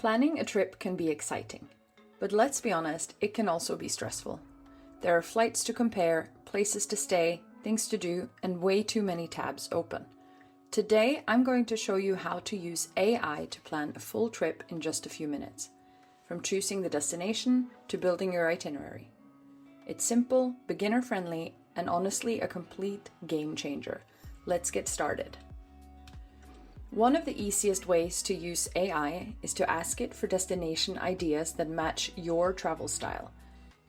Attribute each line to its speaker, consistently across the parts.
Speaker 1: Planning a trip can be exciting, but let's be honest, it can also be stressful. There are flights to compare, places to stay, things to do, and way too many tabs open. Today, I'm going to show you how to use AI to plan a full trip in just a few minutes, from choosing the destination to building your itinerary. It's simple, beginner-friendly, and honestly a complete game changer. Let's get started. One of the easiest ways to use AI is to ask it for destination ideas that match your travel style.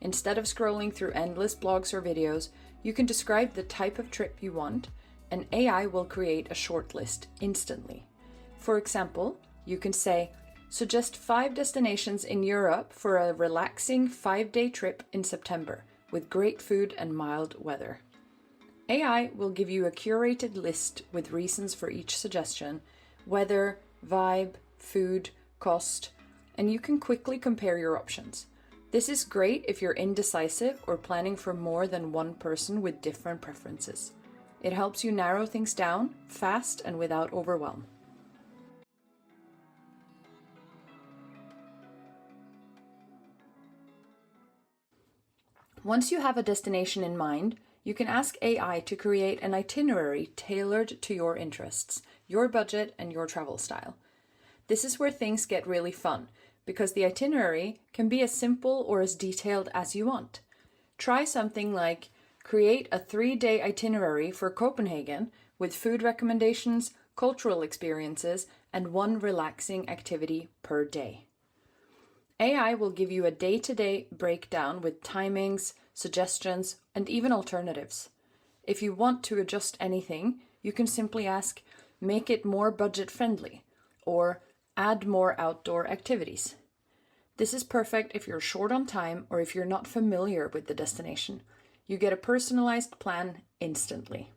Speaker 1: Instead of scrolling through endless blogs or videos, you can describe the type of trip you want, and AI will create a short list instantly. For example, you can say, suggest 5 destinations in Europe for a relaxing 5-day trip in September with great food and mild weather. AI will give you a curated list with reasons for each suggestion, weather, vibe, food, cost, and you can quickly compare your options. This is great if you're indecisive or planning for more than one person with different preferences. It helps you narrow things down fast and without overwhelm. Once you have a destination in mind, you can ask AI to create an itinerary tailored to your interests, your budget, and your travel style. This is where things get really fun, because the itinerary can be as simple or as detailed as you want. Try something like create a 3-day itinerary for Copenhagen with food recommendations, cultural experiences, and 1 relaxing activity per day. AI will give you a day-to-day breakdown with timings, suggestions, and even alternatives. If you want to adjust anything, you can simply ask, make it more budget-friendly, or add more outdoor activities. This is perfect if you're short on time or if you're not familiar with the destination. You get a personalized plan instantly.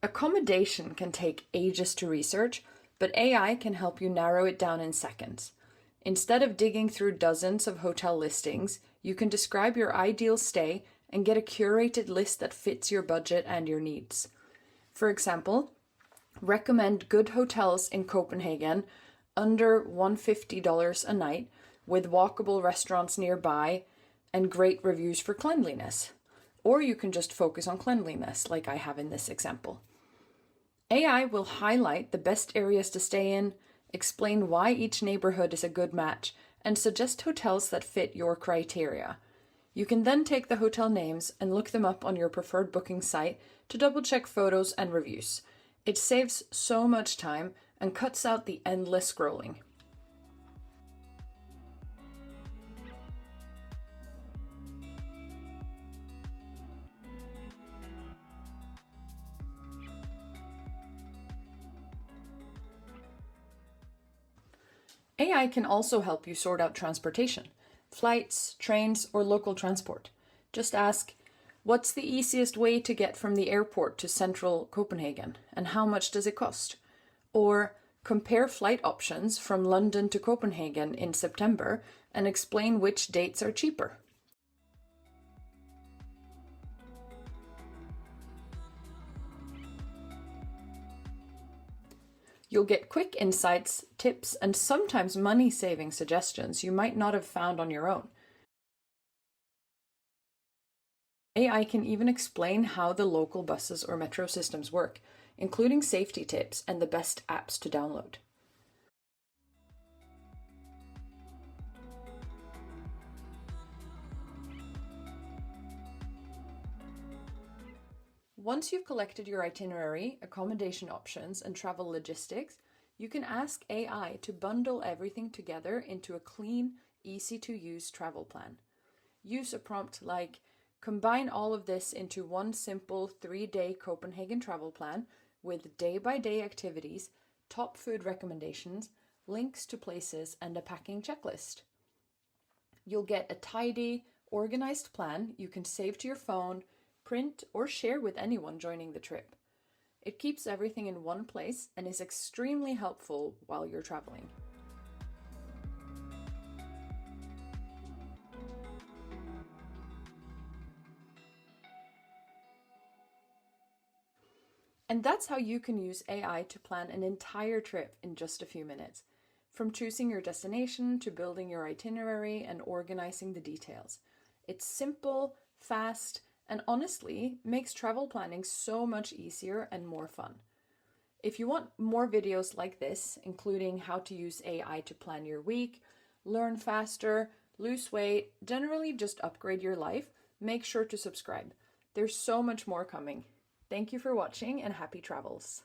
Speaker 1: Accommodation can take ages to research, but AI can help you narrow it down in seconds. Instead of digging through dozens of hotel listings, you can describe your ideal stay and get a curated list that fits your budget and your needs. For example, recommend good hotels in Copenhagen under $150 a night with walkable restaurants nearby and great reviews for cleanliness. Or you can just focus on cleanliness like I have in this example. AI will highlight the best areas to stay in, explain why each neighborhood is a good match, and suggest hotels that fit your criteria. You can then take the hotel names and look them up on your preferred booking site to double-check photos and reviews. It saves so much time and cuts out the endless scrolling. AI can also help you sort out transportation, flights, trains, or local transport. Just ask, what's the easiest way to get from the airport to central Copenhagen, and how much does it cost? Or compare flight options from London to Copenhagen in September and explain which dates are cheaper. You'll get quick insights, tips, and sometimes money-saving suggestions you might not have found on your own. AI can even explain how the local buses or metro systems work, including safety tips and the best apps to download. Once you've collected your itinerary, accommodation options, and travel logistics, you can ask AI to bundle everything together into a clean, easy-to-use travel plan. Use a prompt like, combine all of this into one simple 3-day Copenhagen travel plan with day-by-day activities, top food recommendations, links to places, and a packing checklist. You'll get a tidy, organized plan you can save to your phone, print, or share with anyone joining the trip. It keeps everything in one place and is extremely helpful while you're traveling. And that's how you can use AI to plan an entire trip in just a few minutes, from choosing your destination to building your itinerary and organizing the details. It's simple, fast, and honestly makes travel planning so much easier and more fun. If you want more videos like this, including how to use AI to plan your week, learn faster, lose weight, generally just upgrade your life, make sure to subscribe. There's so much more coming. Thank you for watching and happy travels.